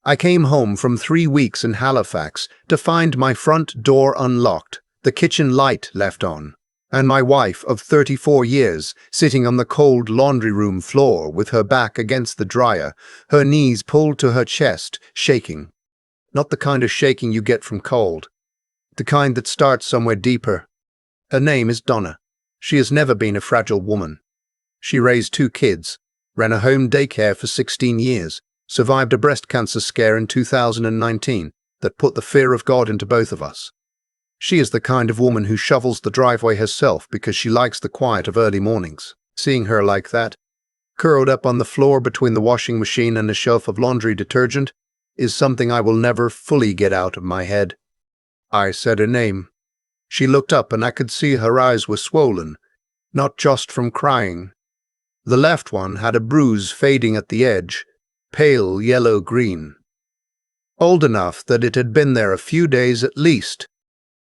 I came home from 3 weeks in Halifax to find my front door unlocked, the kitchen light left on, and my wife of 34 years sitting on the cold laundry room floor with her back against the dryer, her knees pulled to her chest, shaking. Not the kind of shaking you get from cold. The kind that starts somewhere deeper. Her name is Donna. She has never been a fragile woman. She raised 2 kids, ran a home daycare for 16 years, survived a breast cancer scare in 2019 that put the fear of God into both of us. She is the kind of woman who shovels the driveway herself because she likes the quiet of early mornings. Seeing her like that, curled up on the floor between the washing machine and a shelf of laundry detergent, is something I will never fully get out of my head. I said her name. She looked up and I could see her eyes were swollen, not just from crying. The left one had a bruise fading at the edge, pale yellow-green. Old enough that it had been there a few days at least.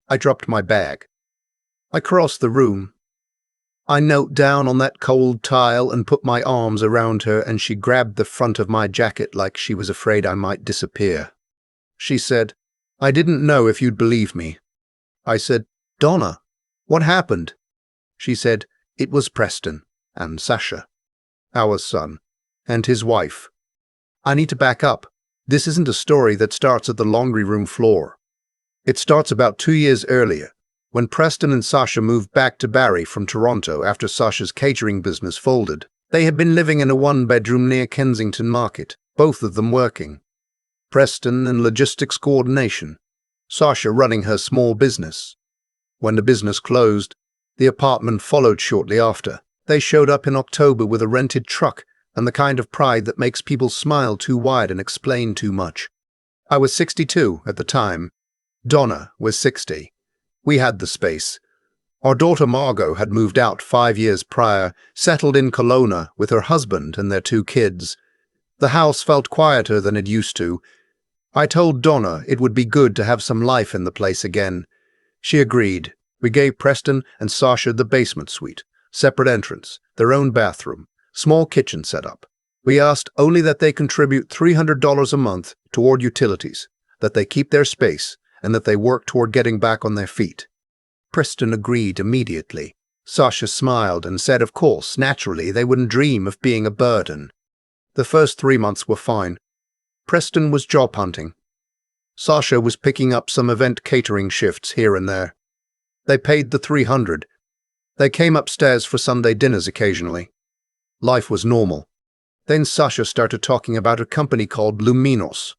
I dropped my bag. I crossed the room. I knelt down on that cold tile and put my arms around her, and she grabbed the front of my jacket like she was afraid I might disappear. She said, "I didn't know if you'd believe me." I said, "Donna, what happened?" She said, "It was Preston and Sasha, our son, and his wife." I need to back up. This isn't a story that starts at the laundry room floor. It starts about 2 years earlier, when Preston and Sasha moved back to Barrie from Toronto after Sasha's catering business folded. They had been living in a 1-bedroom near Kensington Market, both of them working. Preston in logistics coordination, Sasha running her small business. When the business closed, the apartment followed shortly after. They showed up in October with a rented truck and the kind of pride that makes people smile too wide and explain too much. I was 62 at the time. Donna was 60. We had the space. Our daughter Margot had moved out 5 years prior, settled in Kelowna with her husband and their 2 kids. The house felt quieter than it used to. I told Donna it would be good to have some life in the place again. She agreed. We gave Preston and Sasha the basement suite, separate entrance, their own bathroom, small kitchen setup. We asked only that they contribute $300 a month toward utilities, that they keep their space, and that they work toward getting back on their feet. Preston agreed immediately. Sasha smiled and said, of course, naturally, they wouldn't dream of being a burden. The first 3 months were fine. Preston was job hunting. Sasha was picking up some event catering shifts here and there. They paid the $300. They came upstairs for Sunday dinners occasionally. Life was normal. Then Sasha started talking about a company called Luminos.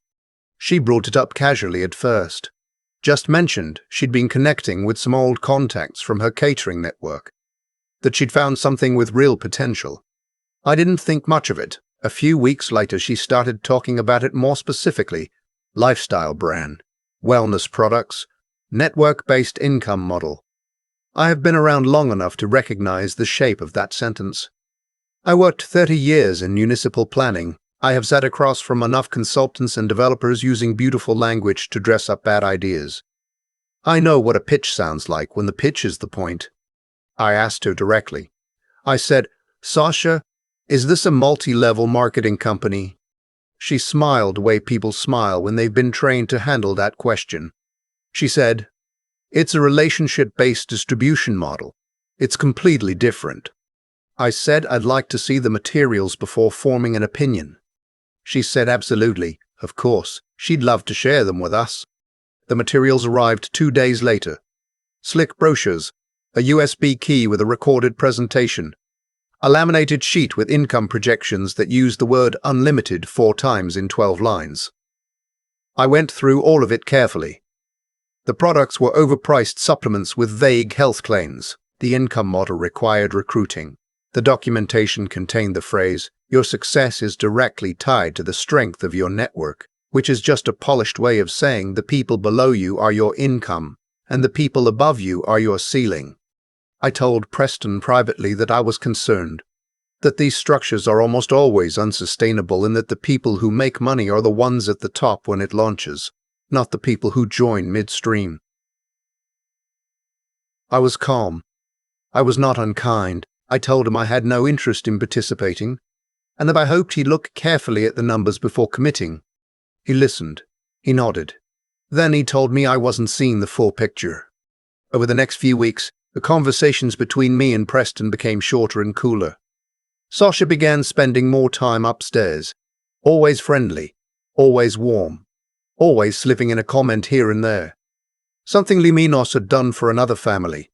She brought it up casually at first. Just mentioned she'd been connecting with some old contacts from her catering network, that she'd found something with real potential. I didn't think much of it. A few weeks later, she started talking about it more specifically. Lifestyle brand, wellness products, network-based income model. I have been around long enough to recognize the shape of that sentence. I worked 30 years in municipal planning. I have sat across from enough consultants and developers using beautiful language to dress up bad ideas. I know what a pitch sounds like when the pitch is the point. I asked her directly. I said, "Sasha, is this a multi-level marketing company?" She smiled the way people smile when they've been trained to handle that question. She said, "It's a relationship-based distribution model. It's completely different." I said I'd like to see the materials before forming an opinion. She said absolutely, of course, she'd love to share them with us. The materials arrived 2 days later. Slick brochures, a USB key with a recorded presentation, a laminated sheet with income projections that used the word unlimited 4 times in 12 lines. I went through all of it carefully. The products were overpriced supplements with vague health claims. The income model required recruiting. The documentation contained the phrase, "Your success is directly tied to the strength of your network," which is just a polished way of saying the people below you are your income, and the people above you are your ceiling. I told Preston privately that I was concerned, that these structures are almost always unsustainable and that the people who make money are the ones at the top when it launches, not the people who join midstream. I was calm. I was not unkind. I told him I had no interest in participating, and that I hoped he'd look carefully at the numbers before committing. He listened. He nodded. Then he told me I wasn't seeing the full picture. Over the next few weeks, the conversations between me and Preston became shorter and cooler. Sasha began spending more time upstairs, always friendly, always warm, always slipping in a comment here and there. Something Liminos had done for another family.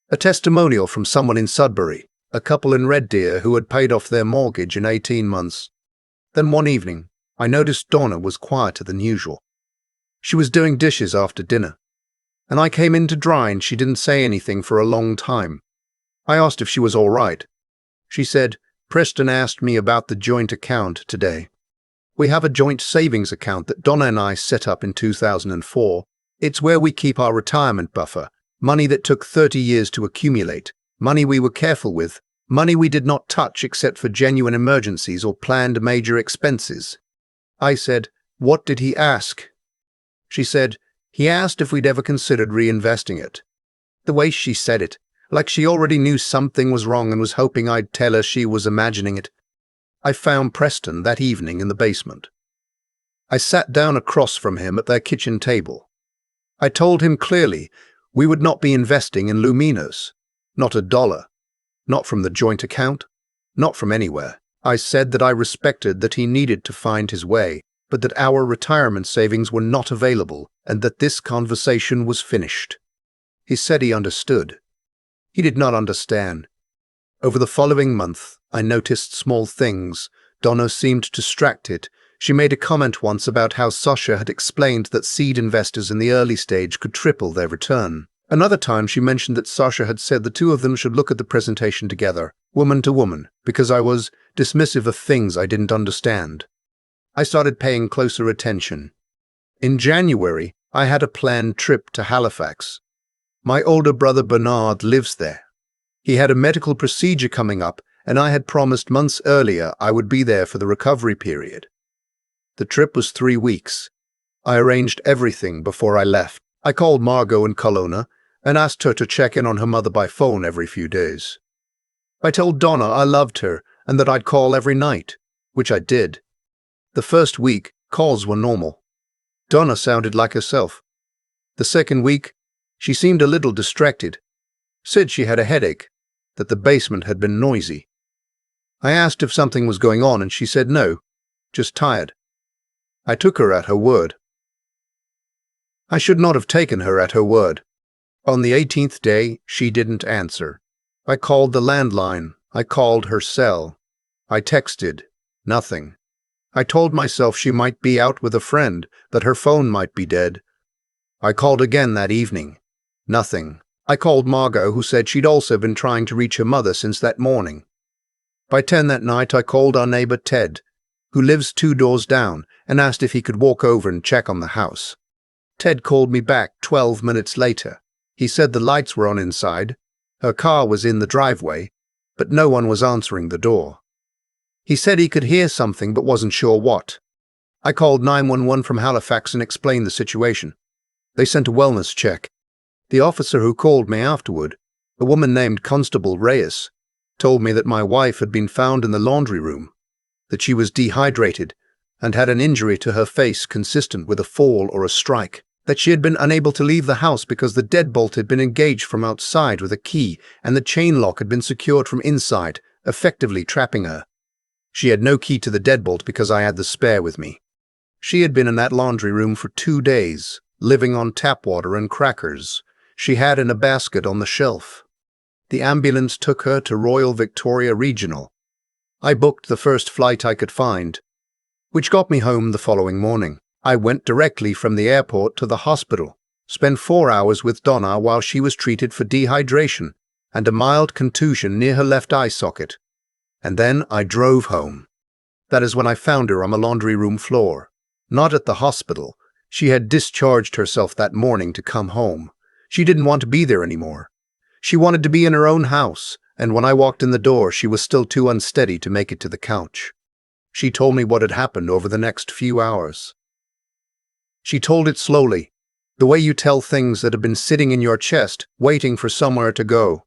A testimonial from someone in Sudbury, a couple in Red Deer who had paid off their mortgage in 18 months. Then one evening, I noticed Donna was quieter than usual. She was doing dishes after dinner, and I came in to dry and she didn't say anything for a long time. I asked if she was all right. She said, "Preston asked me about the joint account today. We have a joint savings account that Donna and I set up in 2004. It's where we keep our retirement buffer, money that took 30 years to accumulate, money we were careful with, money we did not touch except for genuine emergencies or planned major expenses." I said, "What did he ask?" She said, "He asked if we'd ever considered reinvesting it." The way she said it, like she already knew something was wrong and was hoping I'd tell her she was imagining it. I found Preston that evening in the basement. I sat down across from him at their kitchen table. I told him clearly we would not be investing in Luminos, not a dollar, not from the joint account, not from anywhere. I said that I respected that he needed to find his way, but that our retirement savings were not available and that this conversation was finished. He said he understood. He did not understand. Over the following month, I noticed small things. Donna seemed distracted. She made a comment once about how Sasha had explained that seed investors in the early stage could triple their return. Another time she mentioned that Sasha had said the two of them should look at the presentation together, woman to woman, because I was dismissive of things I didn't understand. I started paying closer attention. In January, I had a planned trip to Halifax. My older brother Bernard lives there. He had a medical procedure coming up, and I had promised months earlier I would be there for the recovery period. The trip was 3 weeks. I arranged everything before I left. I called Margot in Kelowna and asked her to check in on her mother by phone every few days. I told Donna I loved her and that I'd call every night, which I did. The first week, calls were normal. Donna sounded like herself. The second week, she seemed a little distracted, said she had a headache, that the basement had been noisy. I asked if something was going on and she said no, just tired. I took her at her word. I should not have taken her at her word. On the 18th day, she didn't answer. I called the landline. I called her cell. I texted. Nothing. I told myself she might be out with a friend, that her phone might be dead. I called again that evening. Nothing. I called Margot, who said she'd also been trying to reach her mother since that morning. By 10 that night, I called our neighbor Ted, who lives 2 doors down, and asked if he could walk over and check on the house. Ted called me back 12 minutes later. He said the lights were on inside, her car was in the driveway, but no one was answering the door. He said he could hear something but wasn't sure what. I called 911 from Halifax and explained the situation. They sent a wellness check. The officer who called me afterward, a woman named Constable Reyes, told me that my wife had been found in the laundry room, that she was dehydrated and had an injury to her face consistent with a fall or a strike, that she had been unable to leave the house because the deadbolt had been engaged from outside with a key and the chain lock had been secured from inside, effectively trapping her. She had no key to the deadbolt because I had the spare with me. She had been in that laundry room for 2 days, living on tap water and crackers she had in a basket on the shelf. The ambulance took her to Royal Victoria Regional. I booked the first flight I could find, which got me home the following morning. I went directly from the airport to the hospital, spent 4 hours with Donna while she was treated for dehydration and a mild contusion near her left eye socket. And then I drove home. That is when I found her on the laundry room floor. Not at the hospital. She had discharged herself that morning to come home. She didn't want to be there anymore. She wanted to be in her own house, and when I walked in the door, she was still too unsteady to make it to the couch. She told me what had happened over the next few hours. She told it slowly, the way you tell things that have been sitting in your chest, waiting for somewhere to go.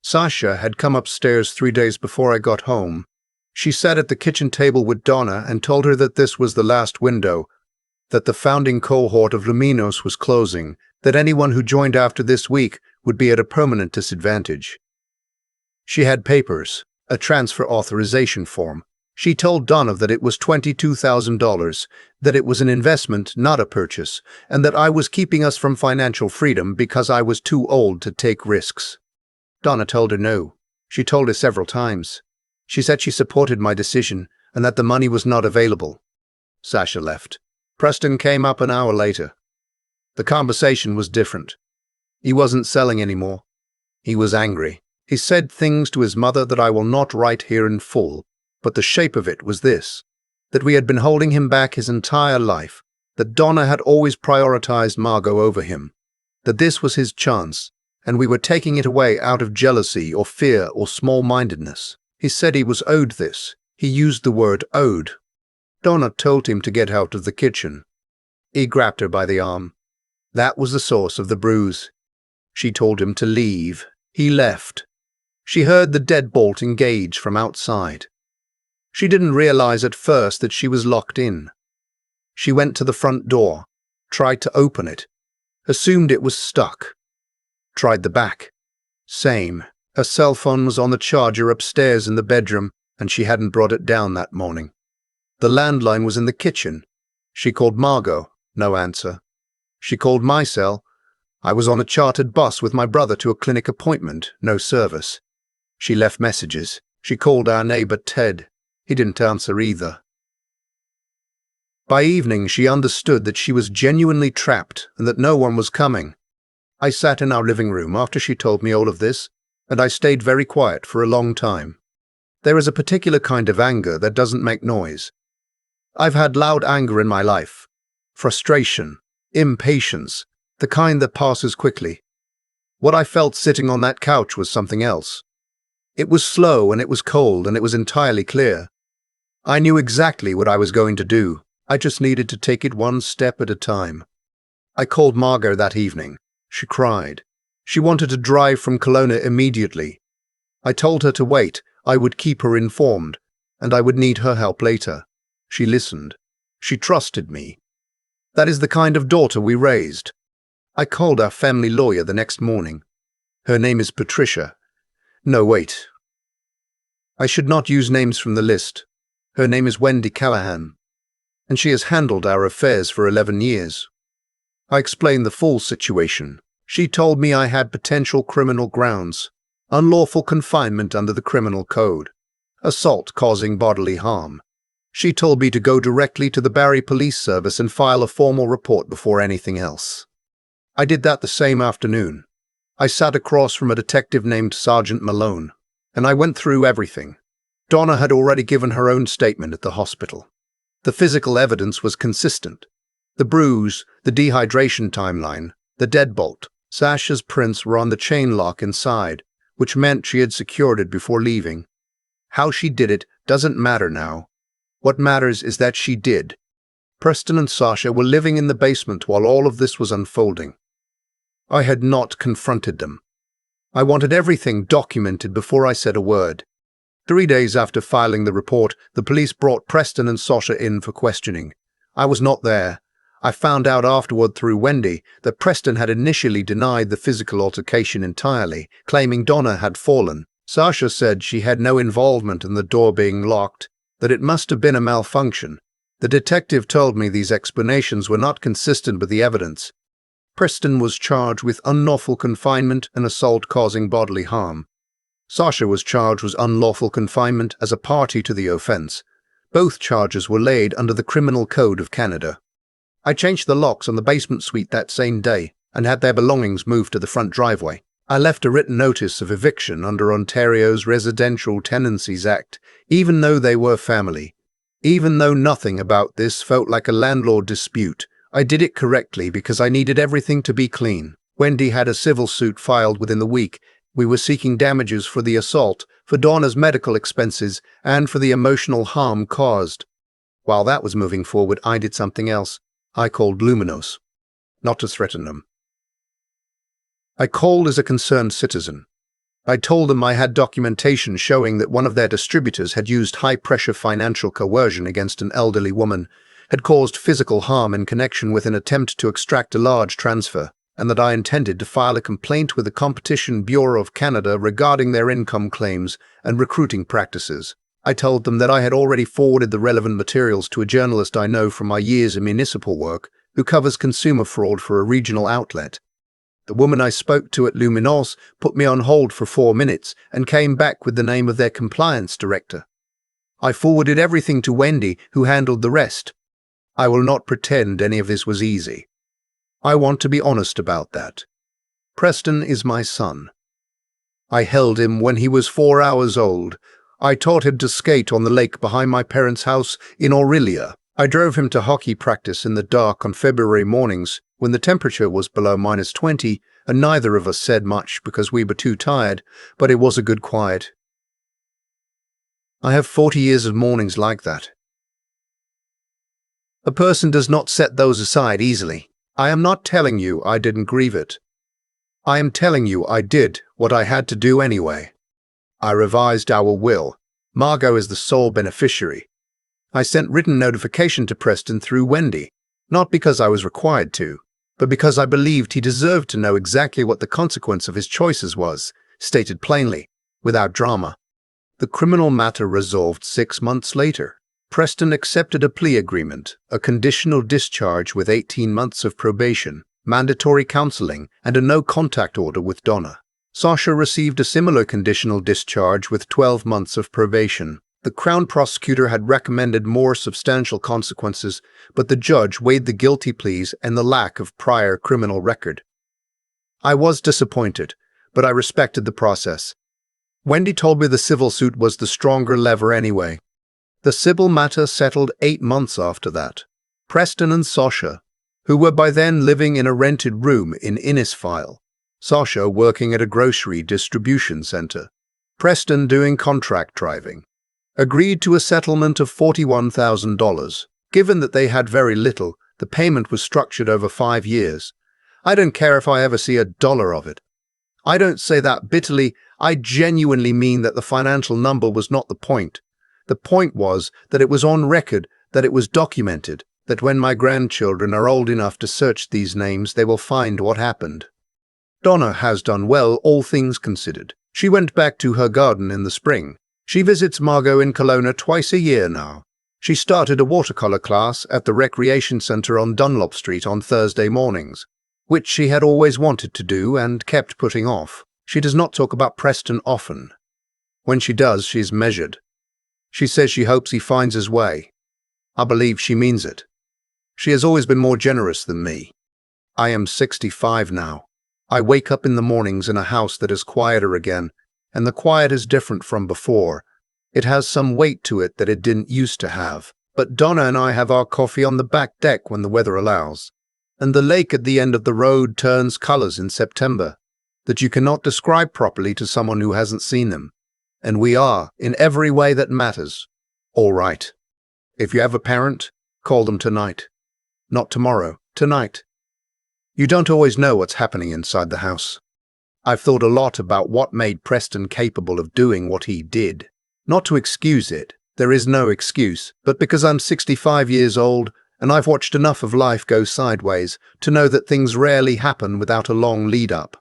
Sasha had come upstairs 3 days before I got home. She sat at the kitchen table with Donna and told her that this was the last window, that the founding cohort of Luminos was closing, that anyone who joined after this week would be at a permanent disadvantage. She had papers, a transfer authorization form. She told Donna that it was $22,000, that it was an investment, not a purchase, and that I was keeping us from financial freedom because I was too old to take risks. Donna told her no. She told her several times. She said she supported my decision and that the money was not available. Sasha left. Preston came up an hour later. The conversation was different. He wasn't selling anymore. He was angry. He said things to his mother that I will not write here in full, but the shape of it was this: that we had been holding him back his entire life, that Donna had always prioritized Margot over him, that this was his chance, and we were taking it away out of jealousy or fear or small-mindedness. He said he was owed this. He used the word owed. Donna told him to get out of the kitchen. He grabbed her by the arm. That was the source of the bruise. She told him to leave. He left. She heard the deadbolt engage from outside. She didn't realize at first that she was locked in. She went to the front door, tried to open it, assumed it was stuck. Tried the back. Same. Her cell phone was on the charger upstairs in the bedroom, and she hadn't brought it down that morning. The landline was in the kitchen. She called Margot. No answer. She called my cell. I was on a chartered bus with my brother to a clinic appointment. No service. She left messages. She called our neighbor Ted. He didn't answer either. By evening, she understood that she was genuinely trapped and that no one was coming. I sat in our living room after she told me all of this, and I stayed very quiet for a long time. There is a particular kind of anger that doesn't make noise. I've had loud anger in my life. Frustration, impatience, the kind that passes quickly. What I felt sitting on that couch was something else. It was slow and it was cold and it was entirely clear. I knew exactly what I was going to do. I just needed to take it one step at a time. I called Margot that evening. She cried. She wanted to drive from Kelowna immediately. I told her to wait. I would keep her informed, and I would need her help later. She listened. She trusted me. That is the kind of daughter we raised. I called our family lawyer the next morning. Her name is Patricia. No, wait. I should not use names from the list. Her name is Wendy Callahan, and she has handled our affairs for 11 years. I explained the full situation. She told me I had potential criminal grounds, unlawful confinement under the criminal code, assault causing bodily harm. She told me to go directly to the Barrie Police Service and file a formal report before anything else. I did that the same afternoon. I sat across from a detective named Sergeant Malone, and I went through everything. Donna had already given her own statement at the hospital. The physical evidence was consistent. The bruise, the dehydration timeline, the deadbolt. Sasha's prints were on the chain lock inside, which meant she had secured it before leaving. How she did it doesn't matter now. What matters is that she did. Preston and Sasha were living in the basement while all of this was unfolding. I had not confronted them. I wanted everything documented before I said a word. 3 days after filing the report, the police brought Preston and Sasha in for questioning. I was not there. I found out afterward through Wendy that Preston had initially denied the physical altercation entirely, claiming Donna had fallen. Sasha said she had no involvement in the door being locked, that it must have been a malfunction. The detective told me these explanations were not consistent with the evidence. Preston was charged with unlawful confinement and assault causing bodily harm. Sasha was charged with unlawful confinement as a party to the offense. Both charges were laid under the Criminal Code of Canada. I changed the locks on the basement suite that same day and had their belongings moved to the front driveway. I left a written notice of eviction under Ontario's Residential Tenancies Act, even though they were family. Even though nothing about this felt like a landlord dispute, I did it correctly because I needed everything to be clean. Wendy had a civil suit filed within the week. We were seeking damages for the assault, for Donna's medical expenses, and for the emotional harm caused. While that was moving forward, I did something else. I called Luminos. Not to threaten them. I called as a concerned citizen. I told them I had documentation showing that one of their distributors had used high-pressure financial coercion against an elderly woman. had caused physical harm in connection with an attempt to extract a large transfer, and that I intended to file a complaint with the Competition Bureau of Canada regarding their income claims and recruiting practices. I told them that I had already forwarded the relevant materials to a journalist I know from my years in municipal work who covers consumer fraud for a regional outlet. The woman I spoke to at Luminos put me on hold for 4 minutes and came back with the name of their compliance director. I forwarded everything to Wendy, who handled the rest. I will not pretend any of this was easy. I want to be honest about that. Preston is my son. I held him when he was 4 hours old. I taught him to skate on the lake behind my parents' house in Aurelia. I drove him to hockey practice in the dark on February mornings when the temperature was below -20, and neither of us said much because we were too tired, but it was a good quiet. I have 40 years of mornings like that. A person does not set those aside easily. I am not telling you I didn't grieve it. I am telling you I did what I had to do anyway. I revised our will. Margot is the sole beneficiary. I sent written notification to Preston through Wendy, not because I was required to, but because I believed he deserved to know exactly what the consequence of his choices was, stated plainly, without drama. The criminal matter resolved 6 months later. Preston accepted a plea agreement, a conditional discharge with 18 months of probation, mandatory counseling, and a no-contact order with Donna. Sasha received a similar conditional discharge with 12 months of probation. The Crown prosecutor had recommended more substantial consequences, but the judge weighed the guilty pleas and the lack of prior criminal record. I was disappointed, but I respected the process. Wendy told me the civil suit was the stronger lever anyway. The civil matter settled 8 months after that. Preston and Sasha, who were by then living in a rented room in Innisfail, Sasha working at a grocery distribution center, Preston doing contract driving, agreed to a settlement of $41,000. Given that they had very little, the payment was structured over 5 years. I don't care if I ever see $1 of it. I don't say that bitterly. I genuinely mean that the financial number was not the point. The point was that it was on record, that it was documented, that when my grandchildren are old enough to search these names, they will find what happened. Donna has done well, all things considered. She went back to her garden in the spring. She visits Margot in Kelowna twice a year now. She started a watercolor class at the recreation center on Dunlop Street on Thursday mornings, which she had always wanted to do and kept putting off. She does not talk about Preston often. When she does, she's measured. She says she hopes he finds his way. I believe she means it. She has always been more generous than me. I am 65 now. I wake up in the mornings in a house that is quieter again, and the quiet is different from before. It has some weight to it that it didn't used to have. But Donna and I have our coffee on the back deck when the weather allows. And the lake at the end of the road turns colors in September that you cannot describe properly to someone who hasn't seen them. And we are, in every way that matters, all right. If you have a parent, call them tonight. Not tomorrow, tonight. You don't always know what's happening inside the house. I've thought a lot about what made Preston capable of doing what he did. Not to excuse it, there is no excuse, but because I'm 65 years old and I've watched enough of life go sideways to know that things rarely happen without a long lead-up.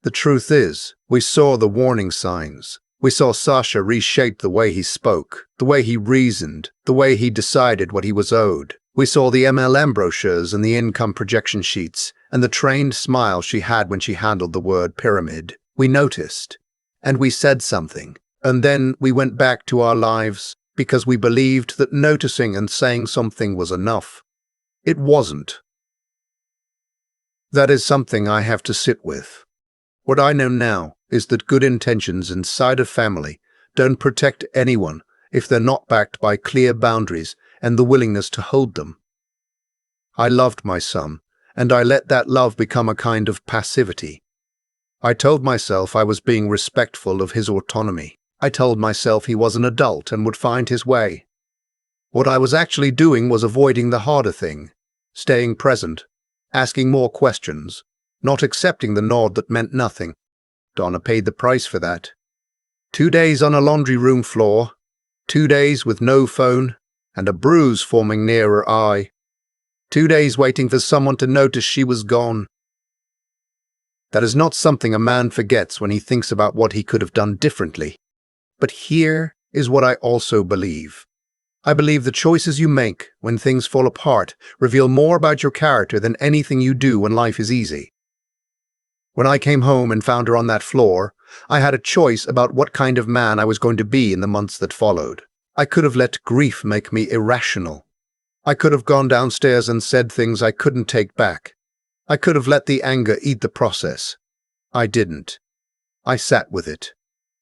The truth is, we saw the warning signs. We saw Sasha reshape the way he spoke, the way he reasoned, the way he decided what he was owed. We saw the MLM brochures and the income projection sheets, and the trained smile she had when she handled the word pyramid. We noticed, and we said something, and then we went back to our lives because we believed that noticing and saying something was enough. It wasn't. That is something I have to sit with. What I know now is that good intentions inside a family don't protect anyone if they're not backed by clear boundaries and the willingness to hold them. I loved my son, and I let that love become a kind of passivity. I told myself I was being respectful of his autonomy. I told myself he was an adult and would find his way. What I was actually doing was avoiding the harder thing, staying present, asking more questions, not accepting the nod that meant nothing. Donna paid the price for that. 2 days on a laundry room floor, 2 days with no phone, and a bruise forming near her eye. 2 days waiting for someone to notice she was gone. That is not something a man forgets when he thinks about what he could have done differently. But here is what I also believe. I believe the choices you make when things fall apart reveal more about your character than anything you do when life is easy. When I came home and found her on that floor, I had a choice about what kind of man I was going to be in the months that followed. I could have let grief make me irrational. I could have gone downstairs and said things I couldn't take back. I could have let the anger eat the process. I didn't. I sat with it.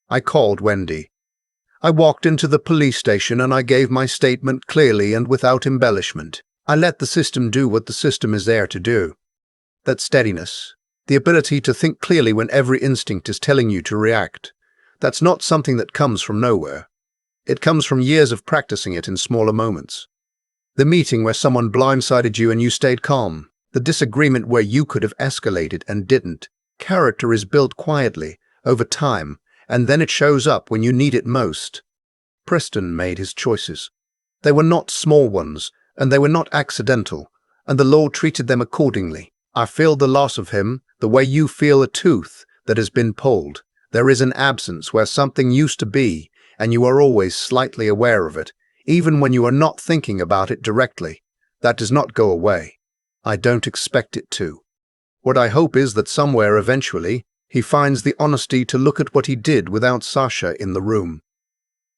I called Wendy. I walked into the police station and I gave my statement clearly and without embellishment. I let the system do what the system is there to do. That steadiness, the ability to think clearly when every instinct is telling you to react, that's not something that comes from nowhere. It comes from years of practicing it in smaller moments. The meeting where someone blindsided you and you stayed calm. The disagreement where you could have escalated and didn't. Character is built quietly, over time, and then it shows up when you need it most. Preston made his choices. They were not small ones, and they were not accidental, and the law treated them accordingly. I feel the loss of him, the way you feel a tooth that has been pulled. There is an absence where something used to be, and you are always slightly aware of it, even when you are not thinking about it directly. That does not go away. I don't expect it to. What I hope is that somewhere eventually, he finds the honesty to look at what he did without Sasha in the room.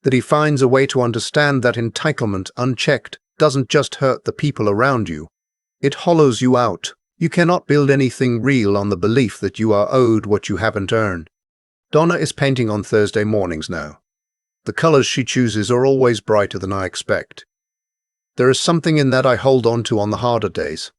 That he finds a way to understand that entitlement unchecked doesn't just hurt the people around you. It hollows you out. You cannot build anything real on the belief that you are owed what you haven't earned. Donna is painting on Thursday mornings now. The colors she chooses are always brighter than I expect. There is something in that I hold on to on the harder days.